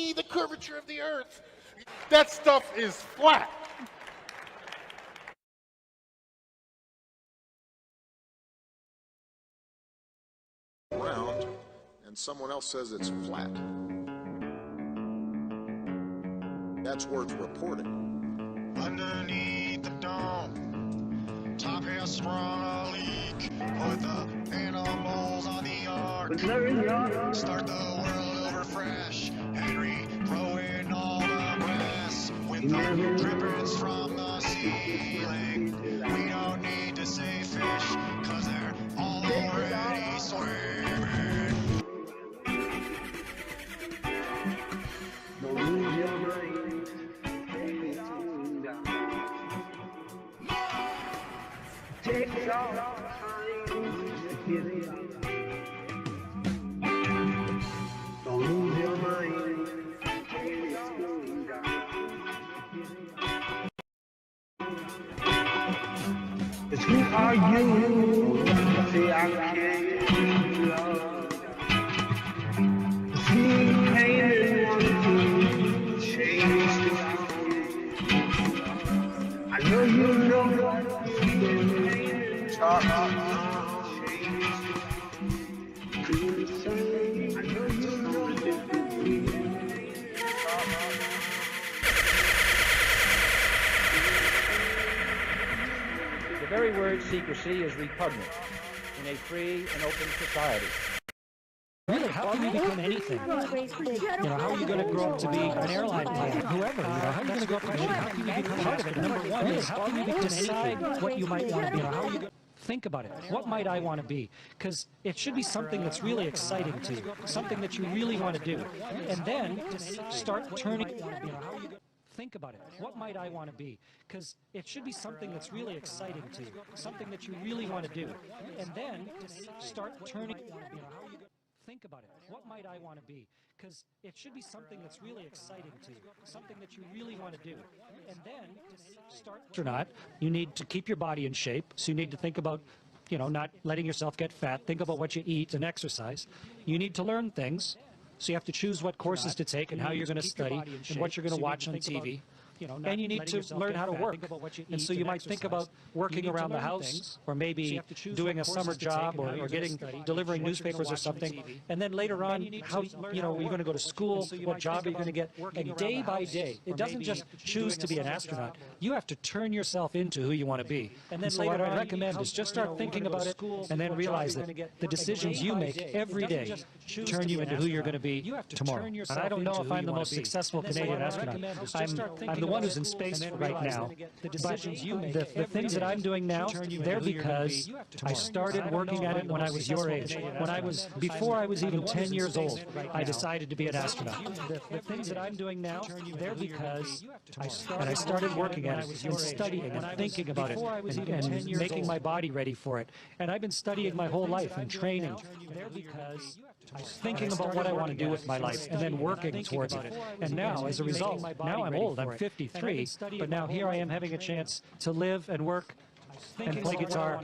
see the curvature of the earth. That stuff is flat. Round, and someone else says it's flat. That's worth reporting. Underneath the dome, top has sprung a leak. Put the animals on the ark. Start the world over fresh. Henry growing all the grass. With the drippings from the ceiling. We don't need to say fish, cause they're already swimming. Who are you? Say I can't love. Who came and wanted to change the I know you know what you talk The very word secrecy is repugnant in a free and open society. Really, how can you become anything? You know, how are you going to grow up to be an airline pilot? Whoever, you know, how are you going to grow up to be? How can you become part of it? Number one is, how can you decide what you might want to be? You know, how are you going to think about it? What might I want to be? Because it should be something that's really exciting to you, something that you really want to do, and then start turning. You know, how are you going to think about it? What might I want to be? Because it should be something that's really exciting to you, something that you really want to do, and then start turning. You know, how are you going to think about it? What might I want to be? Because it should be something that's really exciting to you, something that you really want to do, and then start. Or not, you need to keep your body in shape, so you need to think about, you know, not letting yourself get fat. Think about what you eat and exercise. You need to learn things, so you have to choose what courses to take and how you're going to study and what you're going to watch on TV. And you need to learn how to work. And so you might think about working around the house, or maybe doing a summer job, or delivering newspapers or something. And then later on, how, you know, you're going to go to school, what job are you going to get? And day by day, it doesn't just choose to be an astronaut. You have to turn yourself into who you want to be. And so what I recommend is just start thinking about it, and then realize that the decisions you make every day turn you into who you're going to be tomorrow. And I don't know if I'm the most successful Canadian astronaut. I'm the one who's in space right now. But the things that I'm doing now, they're because I started working at it when I was your age. Before I was even 10 years old, I decided to be an astronaut. The things that I'm doing now, they're because I started working at it and studying and thinking about it and making my body ready for it. And I've been studying my whole life and training. They're because thinking about what I want to do with my life and then working towards it. And now, as a result, now I'm old, I'm 53, but now here I am having a chance to live and work and play guitar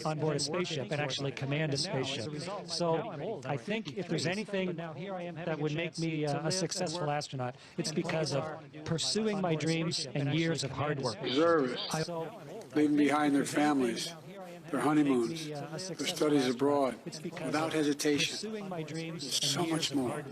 on board a spaceship and actually command a spaceship. So I think if there's anything that would make me a successful astronaut, it's because of pursuing my dreams and years of hard work. Reservists, leaving behind their families, their honeymoons, their studies abroad, without hesitation. So much more.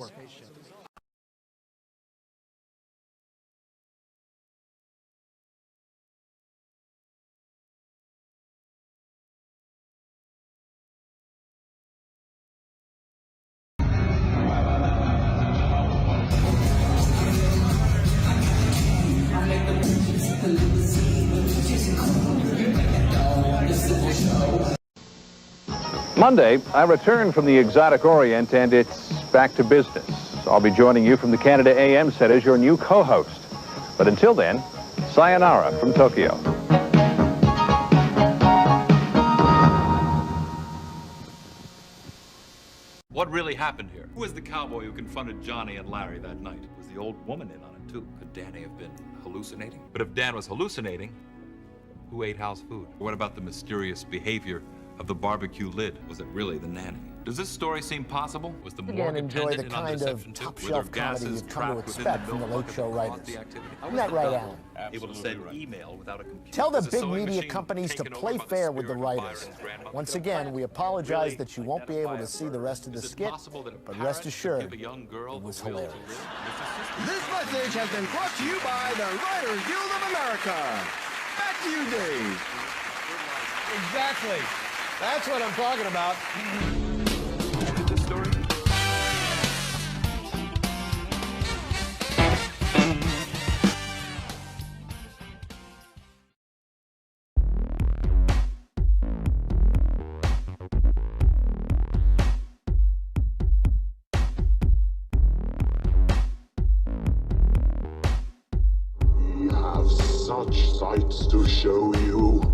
Monday, I return from the exotic Orient, and it's back to business. I'll be joining you from the Canada AM set as your new co-host. But until then, sayonara from Tokyo. What really happened here? Who was the cowboy who confronted Johnny and Larry that night? Was the old woman in on it, too? Could Danny have been hallucinating? But if Dan was hallucinating, who ate Hal's food? What about the mysterious behavior of the barbecue lid? Was it really the nanny? Does this story seem possible? Was the Again, morgue enjoy the attendant in on kind this of section too? top-shelf Were there comedy gases you've come to trapped within expect the from the milk Late bucket Show that writers. caused the activity? Isn't that right, Alan? Able to send email without a computer. Tell the Was big sewing media machine companies to taken play over by the fair with the spirit of writers. Byron's grandmother? Once again, we apologize Really that you won't be able to see the rest of the Is it skit, possible that a but parrot rest could assured, give a young girl it was the will to hilarious. live? This message has been brought to you by the Writers Guild of America. Back to you, Dave. Exactly. That's what I'm talking about. This story? We have such sights to show you.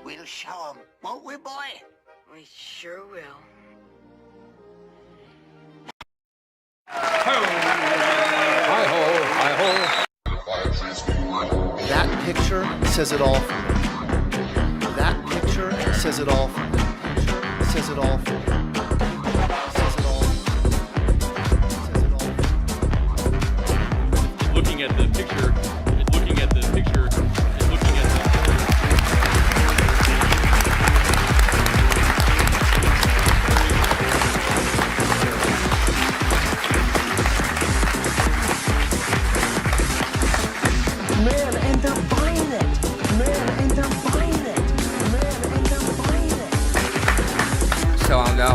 We'll show 'em, won't we, boy? We sure will. That picture says it all for me. That picture says it all for me. Says it all for me. Says it all. Looking at the picture, looking at the picture, looking at the Man, and they're buying it. Man, and they're buying it. Man, and they're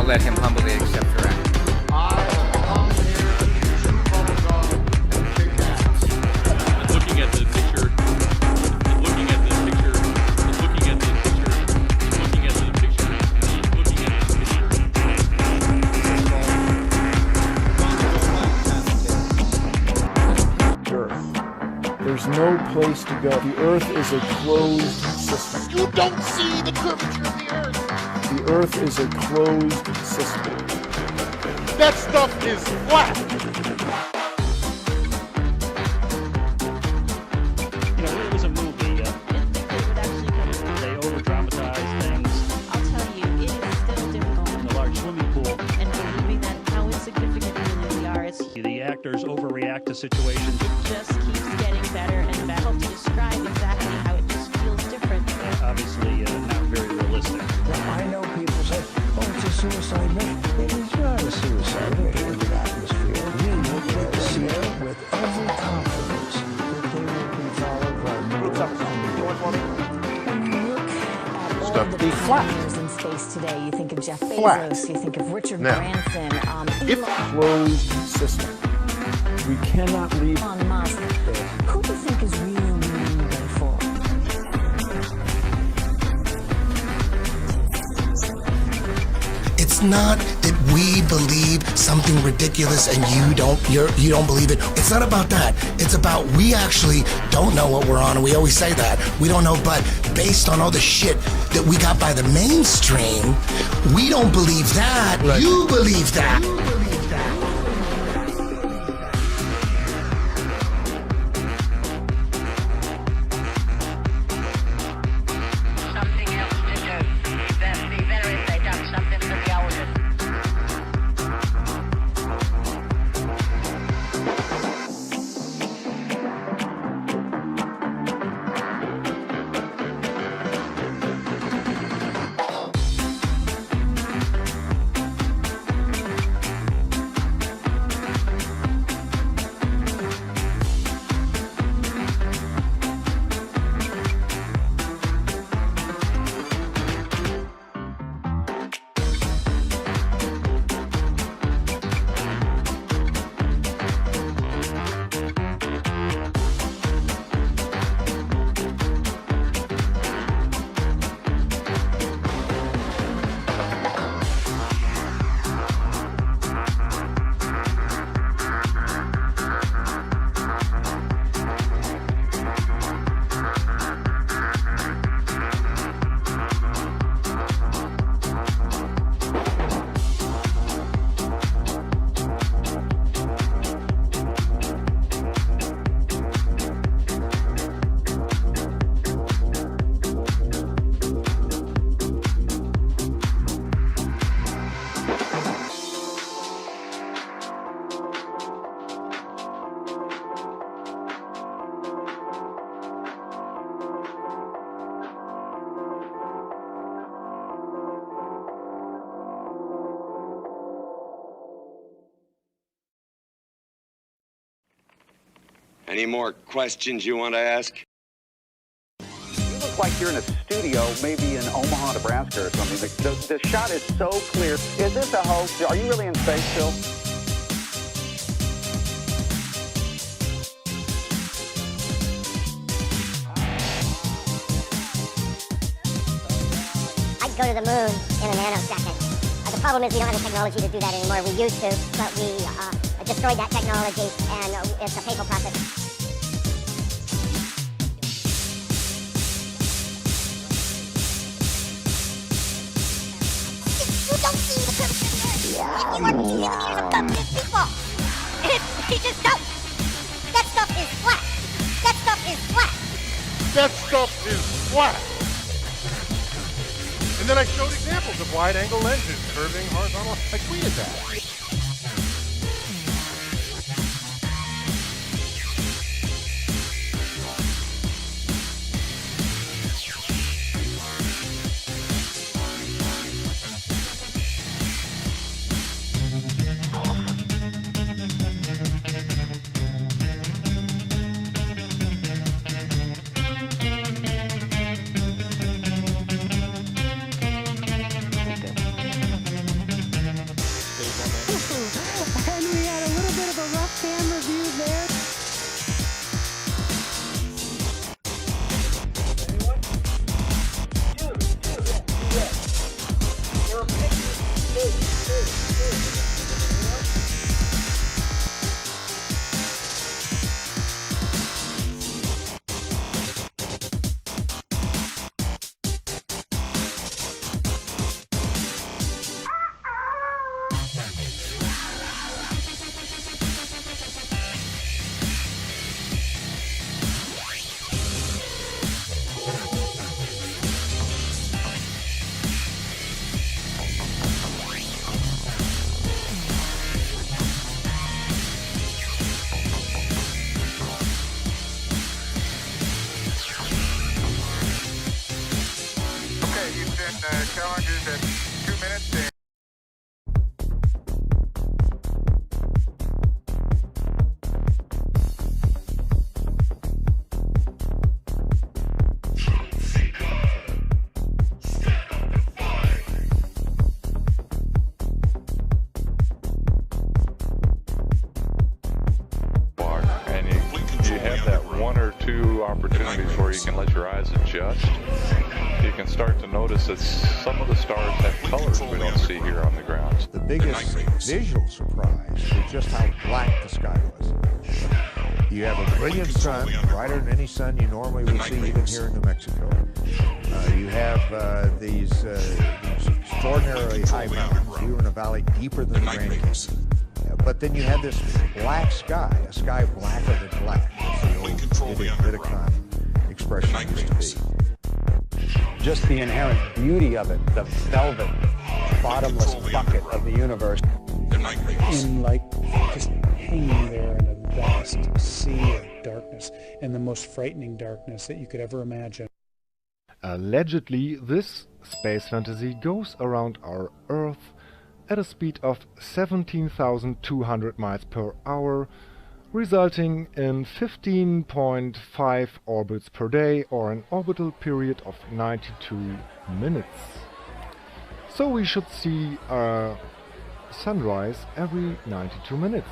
let him humbly accept your act. Looking at the picture, looking at the picture, looking at the picture, looking at the picture, looking at the picture. Earth. There's no place to go. The Earth is a closed system. You don't see the curvature of the Earth. The Earth is a closed system. That stuff is flat. You know, it was a movie. They over-dramatize things. I'll tell you, it is still difficult. In a large swimming pool. And believing that how insignificant we really are, The actors overreact to situations. It just keeps getting better and better. To describe exactly how it just feels different. Obviously, not very realistic. I know people say, oh, it's a suicide mission. It is not a suicide mission in the atmosphere. We look at the seal with every confidence that they will be followed by more. Stuff the flat. in space today. You think of Jeff Bezos. Flat. You think of Richard Now, Branson. Closed system. We cannot leave. Elon Musk. Who do you think is really moving the way forward? It's not that we believe something ridiculous and you don't believe it. It's not about that. It's about we actually don't know what we're on, and we always say that. We don't know, but based on all the shit that we got by the mainstream, we don't believe that. Right. You believe that. Any more questions you want to ask? You look like you're in a studio, maybe in Omaha, Nebraska or something. The shot is so clear. Is this a hoax? Are you really in space still? I'd go to the moon in a nanosecond. The problem is we don't have the technology to do that anymore. We used to, but we destroyed that technology, and it's a painful process. You don't see the curvature of the Earth. You are dealing with the dumbest people. He just don't. That stuff is flat. That stuff is flat. That stuff is flat. And then I showed examples of wide-angle lenses curving horizontal. I tweeted that. is at 2 minutes and you have that one or two opportunities where you can let your eyes adjust. You can start to notice that some of the stars have colors we don't see here on the ground. The biggest visual surprise is just how black the sky was. You have a brilliant sun, brighter than any sun you normally would see even here in New Mexico. You have these extraordinarily high mountains. We were in a valley deeper than the Grand Canyon. But then you have this black sky, a sky blacker than black, as the old Vidicon expression used to be. Just the inherent beauty of it, the velvet, bottomless bucket of the universe. In like just hanging there in a vast sea of darkness, and the most frightening darkness that you could ever imagine. Allegedly, this space fantasy goes around our Earth at a speed of 17,200 miles per hour, resulting in 15.5 orbits per day, or an orbital period of 92 minutes. So we should see a sunrise every 92 minutes.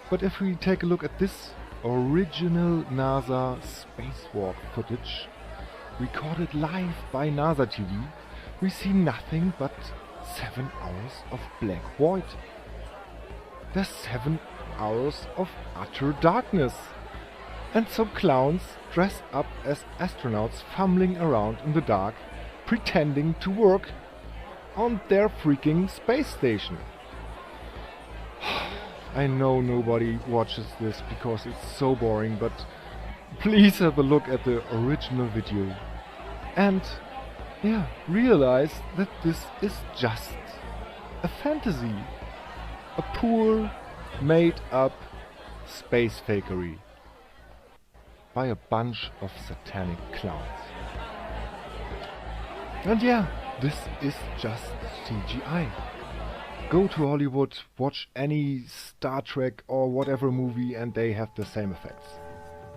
But if we take a look at this original NASA spacewalk footage, recorded live by NASA TV, we see nothing but 7 hours of black void. There's 7 hours of utter darkness. And some clowns dressed up as astronauts fumbling around in the dark, pretending to work on their freaking space station. I know nobody watches this because it's so boring, but please have a look at the original video. And yeah, realize that this is just a fantasy. A poor, made-up space fakery by a bunch of satanic clowns. And yeah, this is just CGI. Go to Hollywood, watch any Star Trek or whatever movie, and they have the same effects.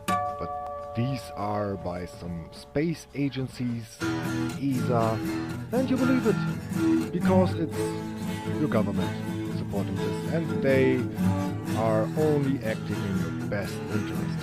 But these are by some space agencies, ESA, and you believe it, because it's your government supporting this, and they are only acting in your best interest.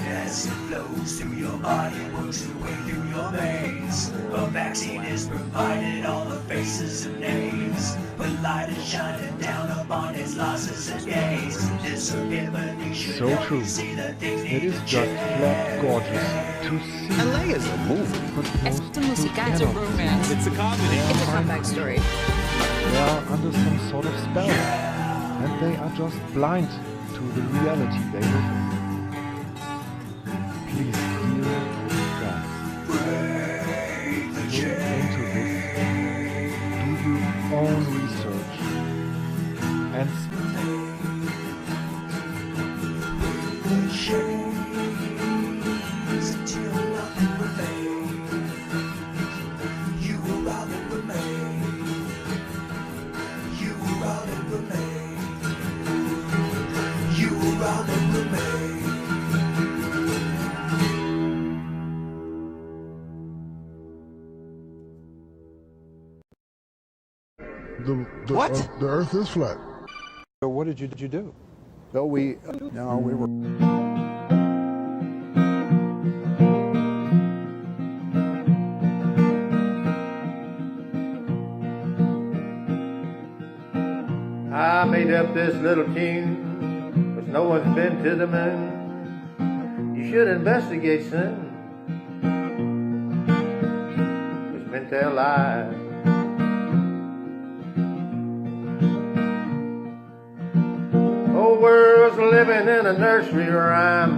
As it flows through your body, works its way through your veins. A vaccine is provided, all the faces and names. But light is shining down upon its losses and gains. This forgiven, So true. It is just flat gorgeous to see. LA is a movie. It's a musical. It's a romance. It's a comedy. It's a comeback story. They are under some sort of spell, and they are just blind to the reality they live in. Please, dear friends, look into this. Do your own research and until nothing remains. You will rather remain. You will rather remain. You will rather remain. What? The Earth is flat. So what did you do? No, we were. I made up this little tune, but no one's been to the moon. You should investigate soon. It's been tell lies. Whole world's living in a nursery rhyme,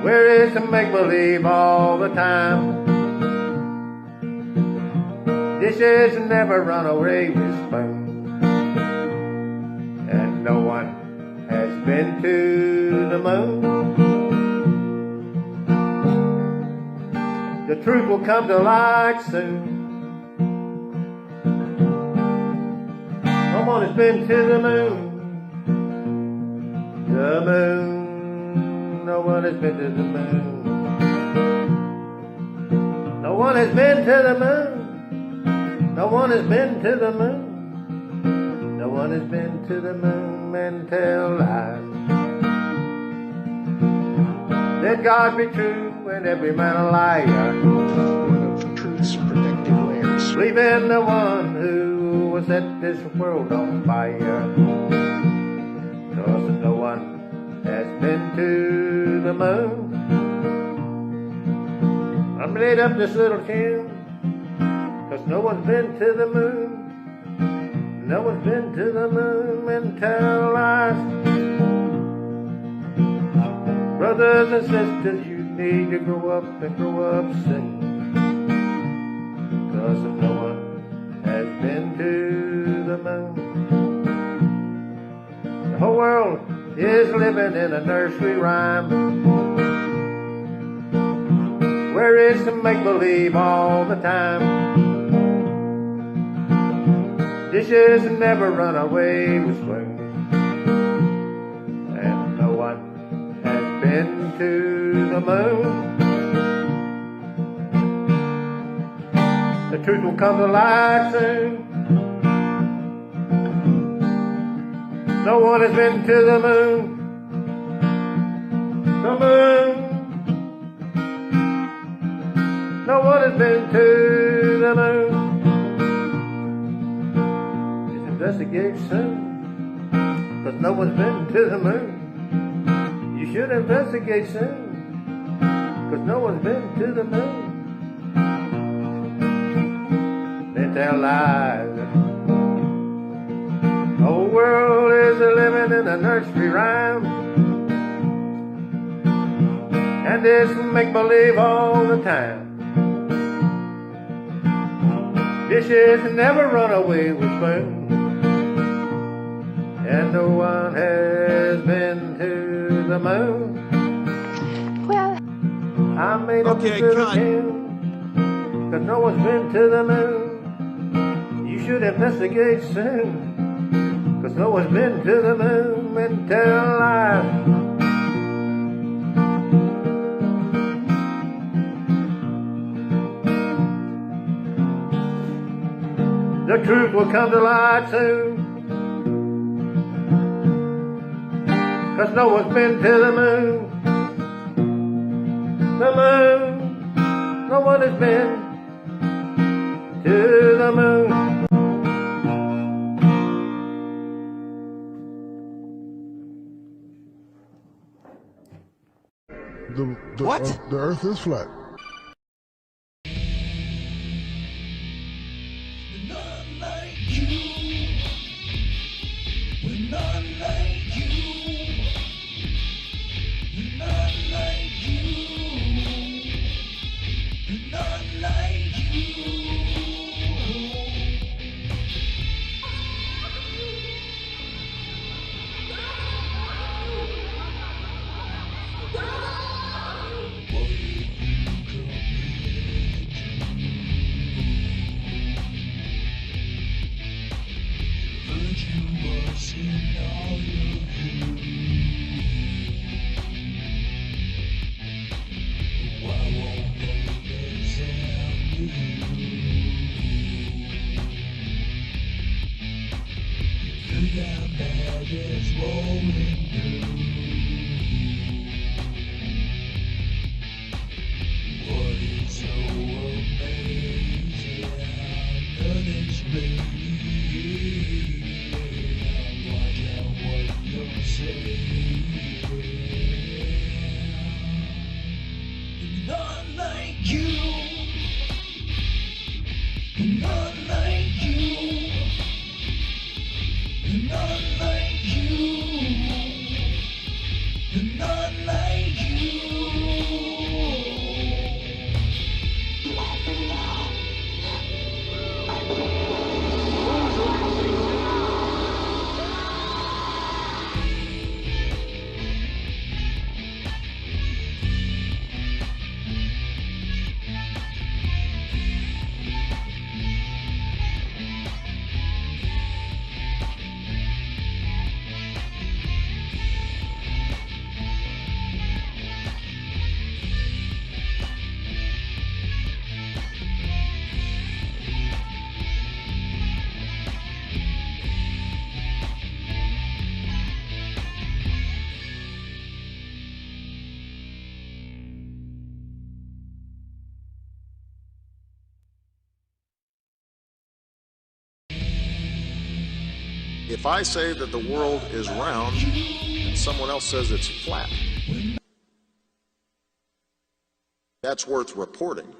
where it's a make-believe all the time. Dishes never run away with spoon, and no one has been to the moon. The truth will come to light soon. No one has been to the moon. The moon. No one has been to the moon. No one has been to the moon. No one has been to the moon. No one has been to the moon and tell lies. Let God be true and every man a liar. One of truth's protective layers. Believe in the one who will set this world on fire. 'Cause no one has been to the moon. I made up this little tune 'cause no one's been to the moon. No one's been to the moon and tell lies. Brothers and sisters, you need to grow up and grow up soon. 'Cause no one has been to the moon. The whole world is living in a nursery rhyme where it's to make believe all the time. Dishes never run away with spoons, and no one has been to the moon. The truth will come to light soon. No one has been to the moon. The moon. No one has been to the moon. Just investigate soon, 'cause no one's been to the moon. You should investigate soon, 'cause no one's been to the moon. They tell lies. The whole world is a living in a nursery rhyme, and it's make-believe all the time. Dishes never run away with spoons, and no one has been to the moon. Well, I made up this little tune, 'cause no one's been to the moon. You should investigate soon, 'cause no one's been to the moon and tell lies. The truth will come to light soon, 'cause no one's been to the moon. The moon, no one has been to the moon. The Earth is flat. If I say that the world is round and someone else says it's flat, that's worth reporting.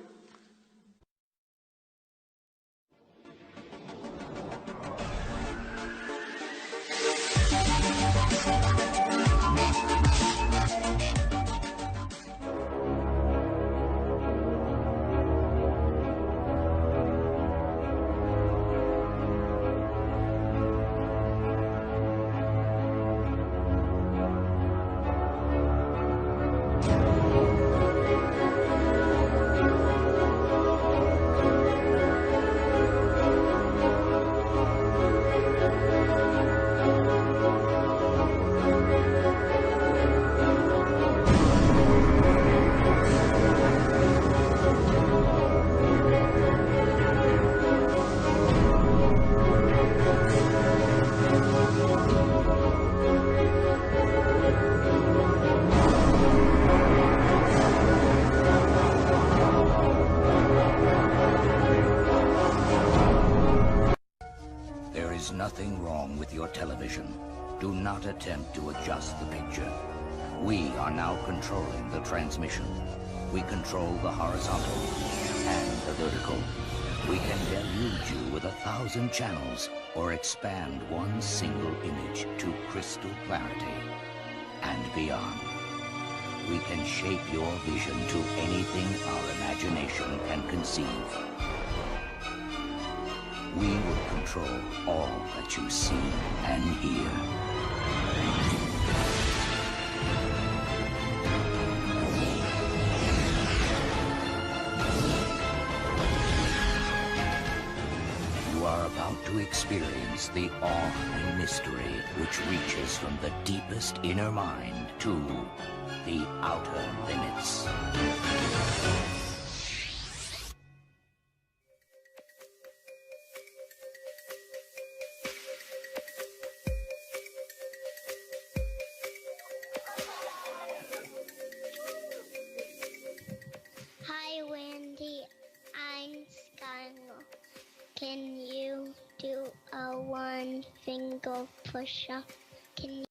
There is nothing wrong with your television. Do not attempt to adjust the picture. We are now controlling the transmission. We control the horizontal and the vertical. We can deluge you with 1,000 channels or expand one single image to crystal clarity and beyond. We can shape your vision to anything our imagination can conceive. We will control all that you see and hear. You are about to experience the awe and mystery which reaches from the deepest inner mind to the outer limits. Hi, Wendy. I'm Skylar. Can you do a one finger push-up? Can you?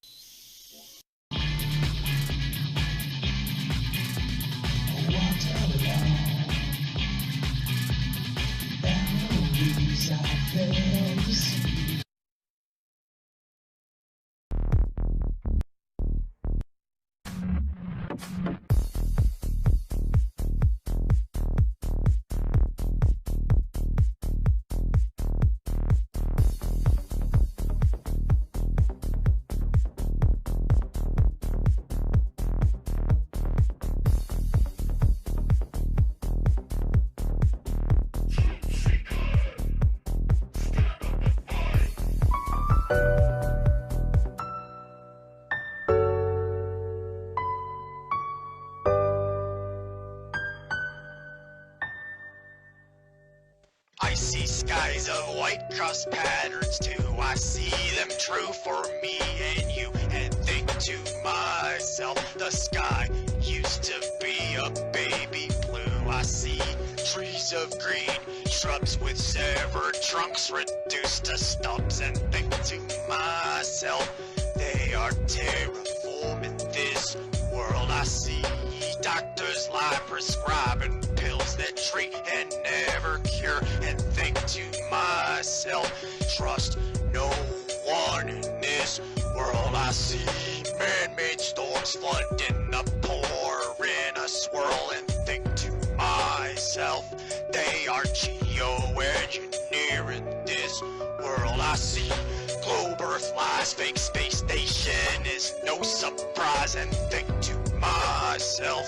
I see skies of white cross patterns too. I see them true for me and you, and think to myself, the sky used to be a baby blue. I see trees of green, shrubs with severed trunks reduced to stumps, and think to myself, they are terraforming this world. I see doctors lie prescribing pills that treat and never cure, and think to myself, trust no one in this world. I see man-made storms flooding the poor in a swirl, and think to myself, they are geo-engineering this world. I see globe earth lies, fake space station is no surprise, and think to myself,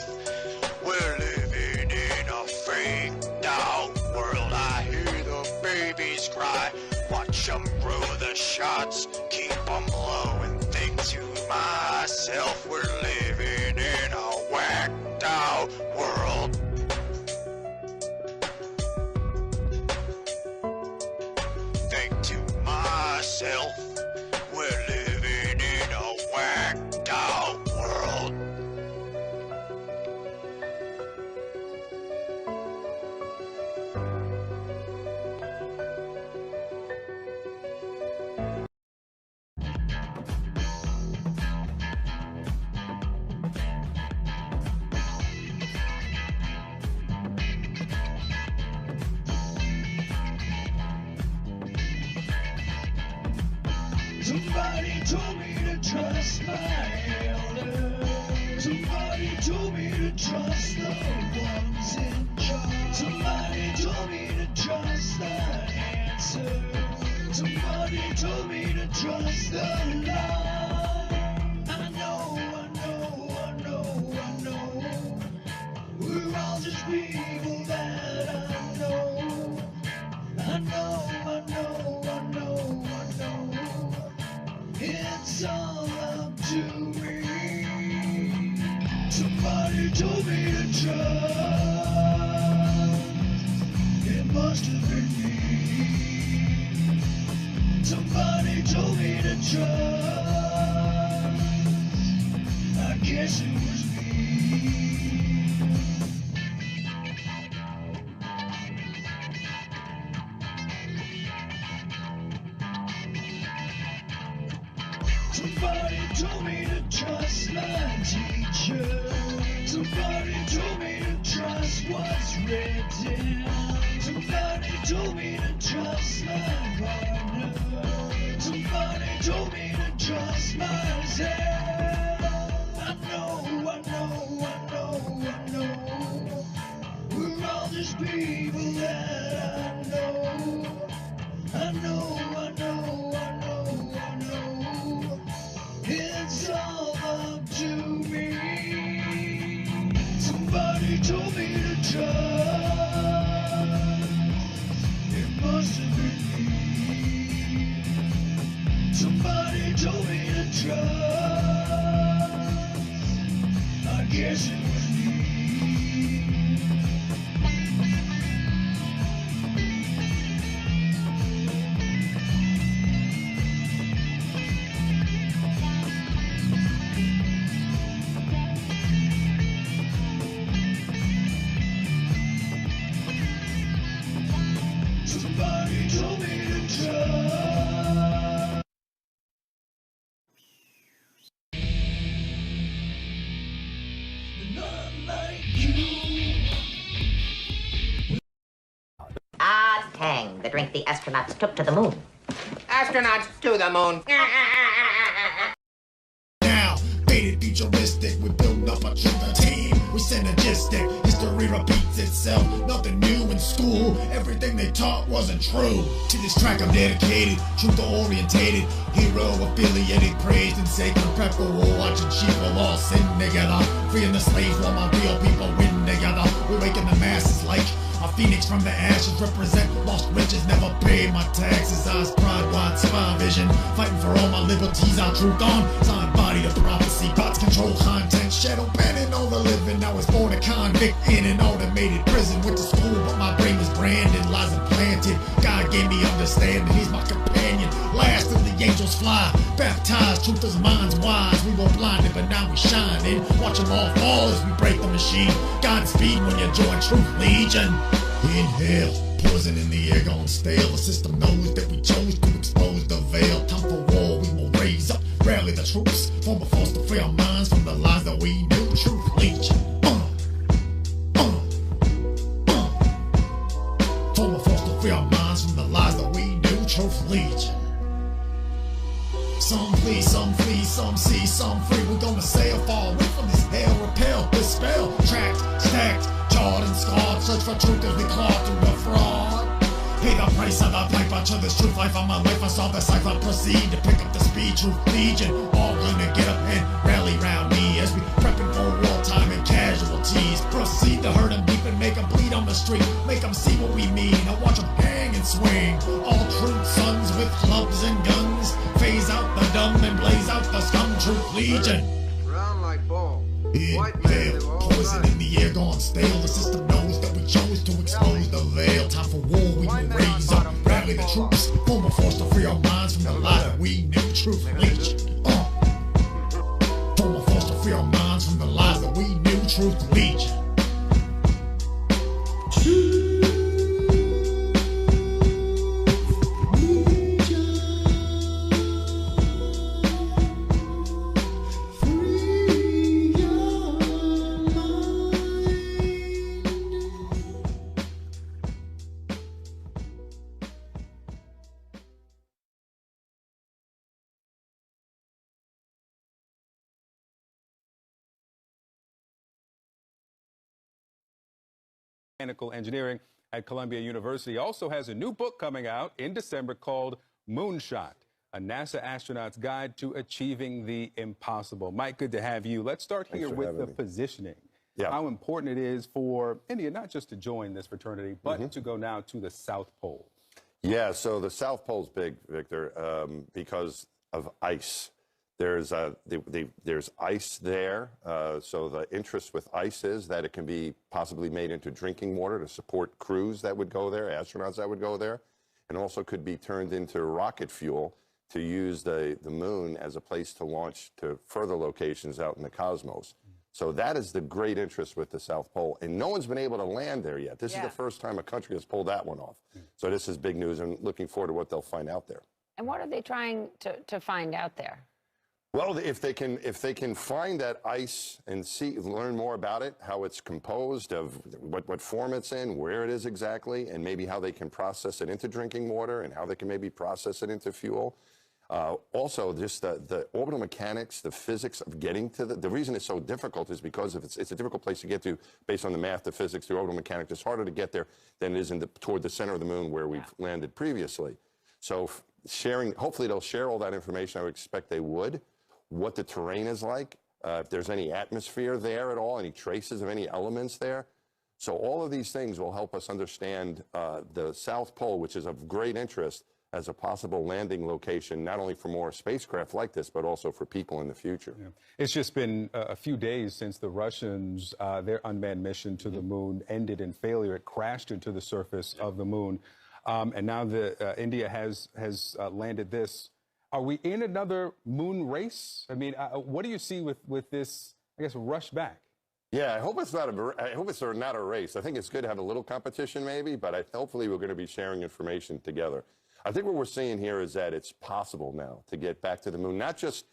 we're living in a faked out world. I hear the babies cry, watch them grow the shots, keep them low, and think to myself, we're living in a whacked out world. Think to myself, we're living in a whacked out world. Somebody told me to trust my elders. Somebody told me to trust the ones in charge. Somebody told me to trust the answer. Somebody told me to trust the lie. I know, we're all just people that I know. I know. It's all up to me. Somebody told me to trust. It must have been me. Somebody told me to trust. I guess it was me. Somebody told me to trust my teacher. Somebody told me to trust what's written. Somebody told me to trust my partner. Somebody told me to trust myself. I know. We're all just people that I know. I know. It's all up to me. Somebody told me to trust. It must have been me. Somebody told me to trust. I guess it was me. Somebody told me to trust. Not like you. Ah, Tang, the drink the astronauts took to the moon. Astronauts to the moon. Now, faded futuristic, we build up a true team. We synergistic, history repeats itself. Nothing new in school, everything they taught wasn't true. To this track I'm dedicated, truth-orientated, hero-affiliated, praised and sacred, prep for war, watching sheep all sin together. Freeing the slaves while my real people win together. We're waking the masses like a phoenix from the ashes, represent lost riches, never pay my taxes. Eyes, pride, wide spy vision, fighting for all my liberties, our truth on. So I embody the prophecy, bots control content, shadow banning all the living. I was born a convict in an automated prison. Went to school, but my brain was branded, lies implanted. God gave me understanding, he's my companion. Last of the angels fly, baptized, truth is minds wise. We were blinded, but now we shining. Watch them all fall as we break the machine. Godspeed when you join Truth Legion. Inhale, poison in the air gone stale. The system knows that we chose to expose the veil. Time for war, we will raise up, rally the troops. Form a force to free our minds from the lies that we knew. Truth Legion. Form a force to free our minds from the lies that we knew. Truth Legion. Some flee, some flee, some see, some free. We're gonna sail far away from this hell, repel this spell. Tracked, stacked, charred and scarred. Search for truth as we claw through the fraud. Pay the price of the pipe until this truth life of my life. I saw the cipher proceed to pick up the speed. Truth Legion, all gonna get up and rally round me as we prepping for wartime and casualties. Proceed to hurt them deep and make them bleed on the street. Make them see what we mean. I watch them hang and swing. All truth sons with clubs and guns. Phase out the dumb and blaze out the scum. Truth Legion. Round like balls. Inhale, poison in the air gone stale. The system knows that we chose to expose the veil. Time for war, we will raise up, rally the troops. Form a force to free our minds from the lie that we knew. Truth Legion. Form a force to free our minds from the lies that we knew. Truth Legion. Mechanical Engineering at Columbia University, also has a new book coming out in December called Moonshot, a NASA astronaut's guide to achieving the impossible. Mike, good to have you. Let's start here with the positioning. Yeah. How important it is for India not just to join this fraternity, but to go now to the South Pole. Yeah, so the South Pole's big, Victor, because of ice. There's ice there, so the interest with ice is that it can be possibly made into drinking water to support crews that would go there, astronauts that would go there, and also could be turned into rocket fuel to use the moon as a place to launch to further locations out in the cosmos. So that is the great interest with the South Pole, and no one's been able to land there yet. This is the first time a country has pulled that one off. So this is big news, and looking forward to what they'll find out there. And what are they trying to find out there? Well, if they can find that ice and learn more about it, how it's composed, of what form it's in, where it is exactly, and maybe how they can process it into drinking water, and how they can maybe process it into fuel. Also, just the orbital mechanics, the physics of getting to the reason it's so difficult is because it's a difficult place to get to based on the math, the physics, the orbital mechanics. It's harder to get there than it is toward the center of the moon where we've landed previously. So hopefully they'll share all that information. I would expect they would. What the terrain is like, if there's any atmosphere there at all, any traces of any elements there. So all of these things will help us understand the South Pole, which is of great interest as a possible landing location, not only for more spacecraft like this, but also for people in the future. Yeah. It's just been a few days since the Russians, their unmanned mission to the moon ended in failure. It crashed into the surface of the moon. And now India has landed this. Are we in another moon race? I mean, what do you see with this, I guess, rush back? Yeah, I hope it's not a race. I think it's good to have a little competition maybe, but hopefully we're going to be sharing information together. I think what we're seeing here is that it's possible now to get back to the moon. Not just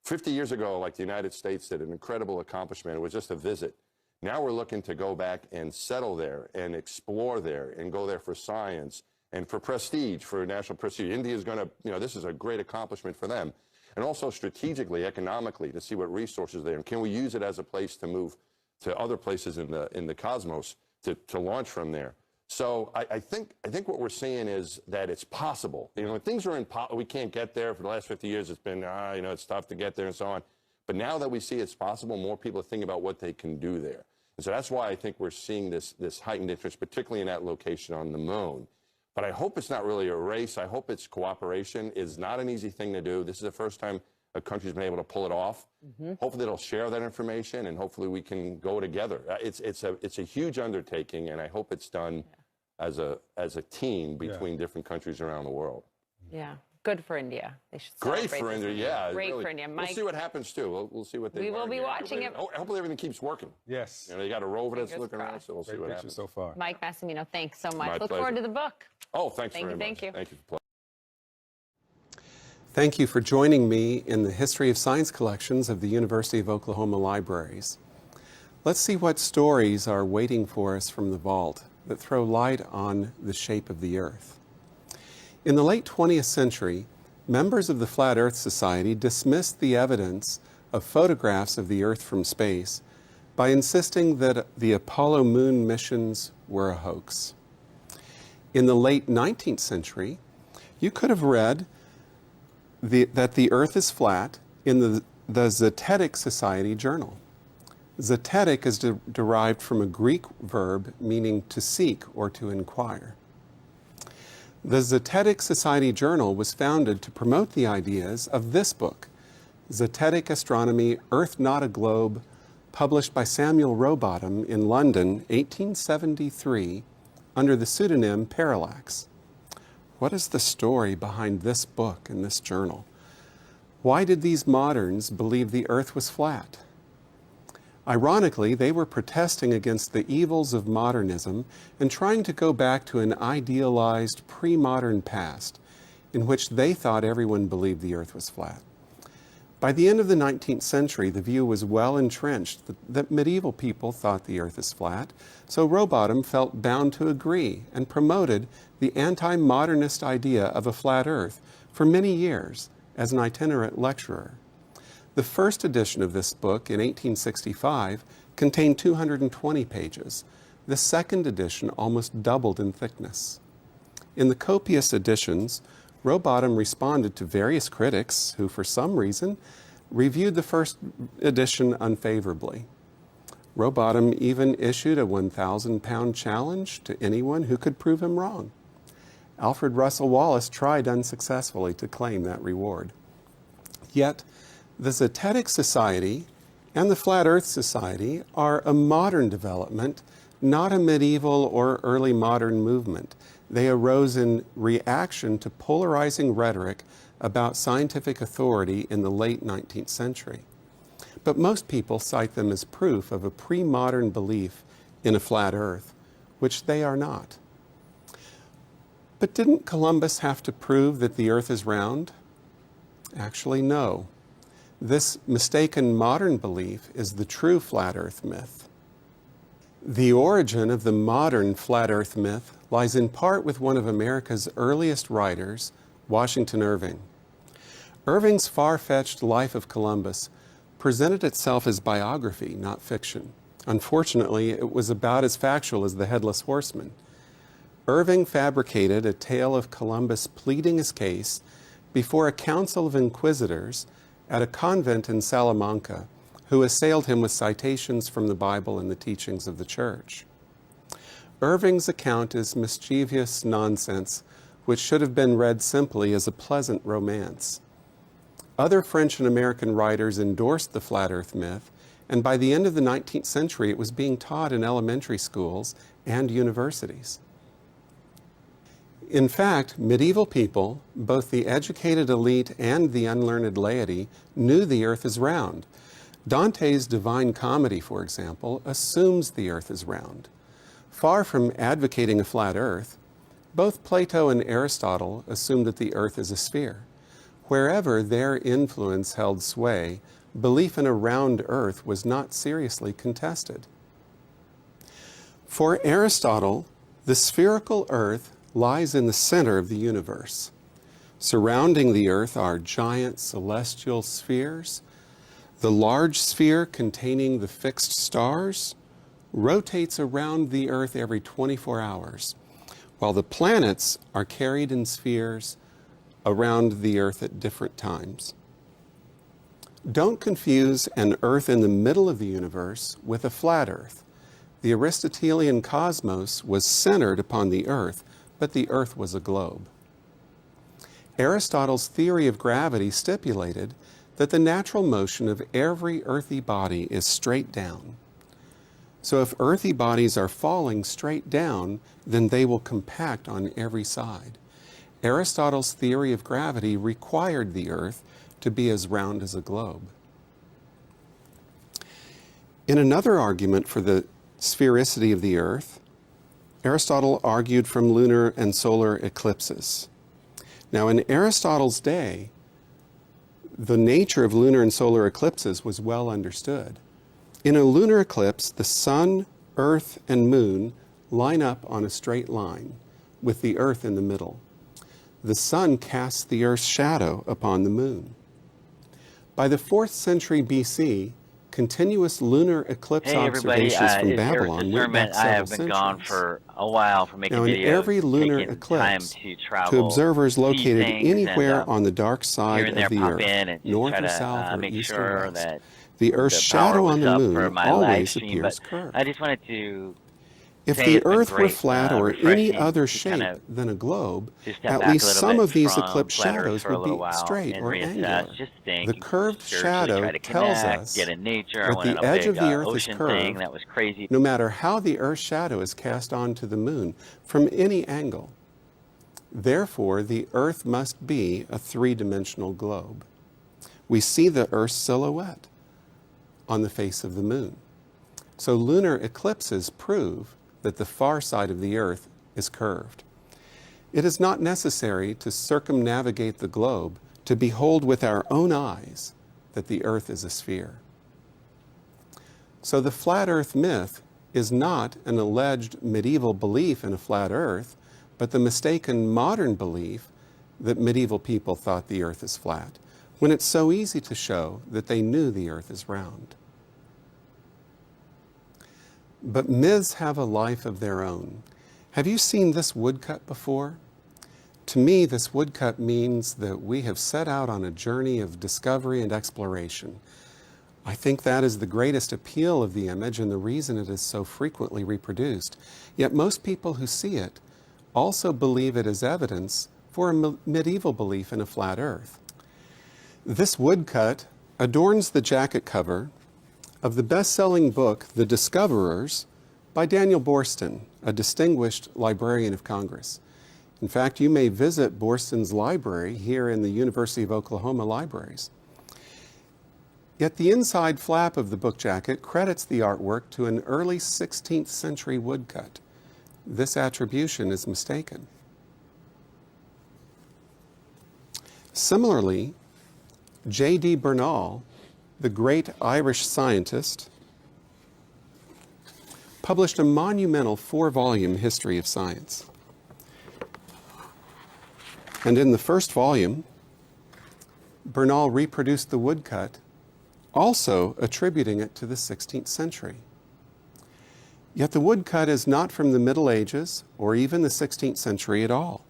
50 years ago, like the United States did, an incredible accomplishment. It was just a visit. Now we're looking to go back and settle there and explore there and go there for science and for prestige, for national prestige. India is going to, this is a great accomplishment for them. And also strategically, economically, to see what resources there. And can we use it as a place to move to other places in the cosmos to launch from there? So I think what we're seeing is that it's possible. When things are we can't get there. For the last 50 years, it's been, it's tough to get there and so on. But now that we see it's possible, more people are thinking about what they can do there. And so that's why I think we're seeing this heightened interest, particularly in that location on the moon. But I hope it's not really a race. I hope it's cooperation. It's not an easy thing to do. This is the first time a country's been able to pull it off. Hopefully they'll share that information, and hopefully we can go together. It's a huge undertaking, and I hope it's done as a team between different countries around the world. Yeah, good for India. They should great for India, yeah. Great really, for India. Mike, we'll see what happens too. We'll see what they. We will be watching it. Hopefully everything keeps working. Yes. They got a rover that's looking around, so we'll see what happens so far. Mike Massimino, thanks so much. My Look pleasure. forward to the book. Oh, thanks very much. Thank you. Thank you for playing. Thank you for joining me in the History of Science collections of the University of Oklahoma Libraries. Let's see what stories are waiting for us from the vault that throw light on the shape of the Earth. In the late 20th century, members of the Flat Earth Society dismissed the evidence of photographs of the Earth from space by insisting that the Apollo moon missions were a hoax. In the late 19th century, you could have read that the Earth is flat in the Zetetic Society journal. Zetetic is derived from a Greek verb meaning to seek or to inquire. The Zetetic Society journal was founded to promote the ideas of this book, Zetetic Astronomy, Earth Not a Globe, published by Samuel Rowbottom in London, 1873, under the pseudonym Parallax. What is the story behind this book and this journal? Why did these moderns believe the Earth was flat? Ironically, they were protesting against the evils of modernism and trying to go back to an idealized pre-modern past in which they thought everyone believed the Earth was flat. By the end of the 19th century, the view was well entrenched that medieval people thought the Earth is flat, so Rowbottom felt bound to agree and promoted the anti-modernist idea of a flat Earth for many years as an itinerant lecturer. The first edition of this book in 1865 contained 220 pages. the second edition almost doubled in thickness. In the copious editions, Rowbottom responded to various critics who, for some reason, reviewed the first edition unfavorably. Rowbottom even issued a 1,000-pound challenge to anyone who could prove him wrong. Alfred Russel Wallace tried unsuccessfully to claim that reward. Yet, the Zetetic Society and the Flat Earth Society are a modern development, not a medieval or early modern movement. They arose in reaction to polarizing rhetoric about scientific authority in the late 19th century. But most people cite them as proof of a pre-modern belief in a flat Earth, which they are not. But didn't Columbus have to prove that the Earth is round? Actually, no. This mistaken modern belief is the true flat Earth myth. The origin of the modern flat Earth myth lies in part with one of America's earliest writers, Washington Irving. Irving's far-fetched Life of Columbus presented itself as biography, not fiction. Unfortunately, it was about as factual as The Headless Horseman. Irving fabricated a tale of Columbus pleading his case before a council of inquisitors at a convent in Salamanca who assailed him with citations from the Bible and the teachings of the church. Irving's account is mischievous nonsense, which should have been read simply as a pleasant romance. Other French and American writers endorsed the flat Earth myth, and by the end of the 19th century it was being taught in elementary schools and universities. In fact, medieval people, both the educated elite and the unlearned laity, knew the Earth is round. Dante's Divine Comedy, for example, assumes the Earth is round. Far from advocating a flat Earth, both Plato and Aristotle assumed that the Earth is a sphere. Wherever their influence held sway, belief in a round Earth was not seriously contested. For Aristotle, the spherical Earth lies in the center of the universe. Surrounding the Earth are giant celestial spheres. The large sphere containing the fixed stars rotates around the Earth every 24 hours, while the planets are carried in spheres around the Earth at different times. Don't confuse an Earth in the middle of the universe with a flat Earth. The Aristotelian cosmos was centered upon the Earth, but the Earth was a globe. Aristotle's theory of gravity stipulated that the natural motion of every earthy body is straight down. So if earthy bodies are falling straight down, then they will compact on every side. Aristotle's theory of gravity required the Earth to be as round as a globe. In another argument for the sphericity of the Earth, Aristotle argued from lunar and solar eclipses. Now, in Aristotle's day, the nature of lunar and solar eclipses was well understood. In a lunar eclipse, the sun, earth, and moon line up on a straight line, with the earth in the middle. The sun casts the earth's shadow upon the moon. By the 4th century BC, continuous lunar eclipse observations from Babylon went back several I have been centuries. gone for a while for making Now, in videos, every lunar taking eclipse, time to to travel, observers see located things, anywhere and, on the dark here side and there of the pop Earth, in and just north try or to south or make east sure or west, that the Earth's the power shadow on was the up moon for my live always stream, appears but curved. I just wanted to If say the it's been Earth were great, flat or any refreshing other to shape kind of than a globe, just step at back a least little some bit of these from eclipse flat Earth shadows for a would be little while straight and or reassess, angular. just think, The curved spiritually shadow try to tells connect, us get in nature. I that went the on a edge big of the Earth is ocean thing curved, that was crazy. no matter how the Earth's shadow is cast onto the moon from any angle. Therefore, the Earth must be a three-dimensional globe. We see the Earth's silhouette on the face of the moon. So lunar eclipses prove that the far side of the Earth is curved. It is not necessary to circumnavigate the globe to behold with our own eyes that the Earth is a sphere. So the flat Earth myth is not an alleged medieval belief in a flat Earth, but the mistaken modern belief that medieval people thought the Earth is flat, when it's so easy to show that they knew the Earth is round. But myths have a life of their own. Have you seen this woodcut before? To me, this woodcut means that we have set out on a journey of discovery and exploration. I think that is the greatest appeal of the image and the reason it is so frequently reproduced. Yet most people who see it also believe it as evidence for a medieval belief in a flat earth. This woodcut adorns the jacket cover of the best-selling book, The Discoverers, by Daniel Boorstin, a distinguished librarian of Congress. In fact, you may visit Boorstin's library here in the University of Oklahoma libraries. Yet the inside flap of the book jacket credits the artwork to an early 16th century woodcut. This attribution is mistaken. Similarly, J.D. Bernal, the great Irish scientist, published a monumental 4-volume history of science. And in the first volume, Bernal reproduced the woodcut, also attributing it to the 16th century. Yet the woodcut is not from the Middle Ages or even the 16th century at all.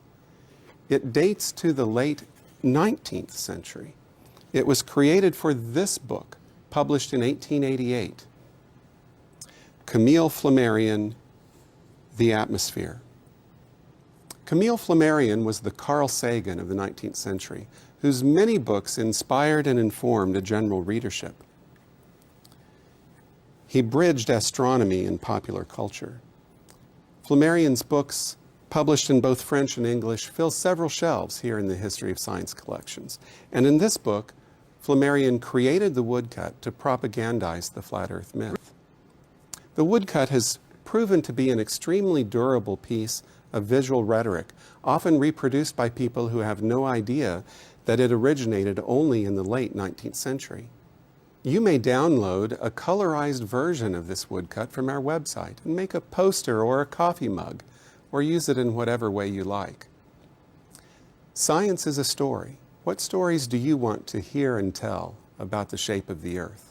It dates to the late 19th century. It was created for this book, published in 1888. Camille Flammarion, The Atmosphere. Camille Flammarion was the Carl Sagan of the 19th century, whose many books inspired and informed a general readership. He bridged astronomy and popular culture. Flammarion's books, published in both French and English, fill several shelves here in the History of Science collections. And in this book, Flammarion created the woodcut to propagandize the flat earth myth. The woodcut has proven to be an extremely durable piece of visual rhetoric, often reproduced by people who have no idea that it originated only in the late 19th century. You may download a colorized version of this woodcut from our website and make a poster or a coffee mug, or use it in whatever way you like. Science is a story. What stories do you want to hear and tell about the shape of the earth?